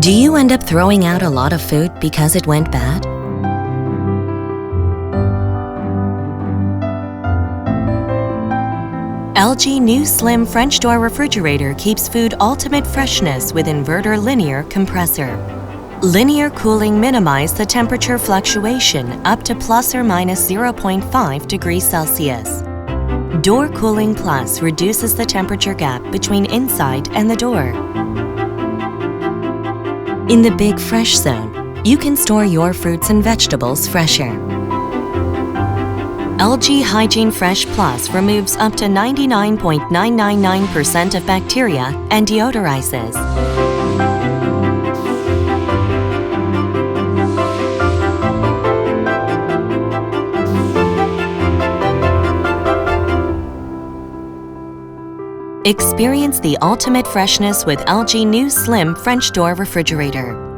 Do you end up throwing out a lot of food because it went bad? LG new slim French door refrigerator keeps food ultimate freshness with inverter linear compressor. Linear cooling minimizes the temperature fluctuation up to plus or minus 0.5 degrees Celsius. Door Cooling Plus reduces the temperature gap between inside and the door. In the Big Fresh Zone, you can store your fruits and vegetables fresher. LG Hygiene Fresh Plus removes up to 99.999% of bacteria and deodorizes. Experience the ultimate freshness with LG new slim French door refrigerator.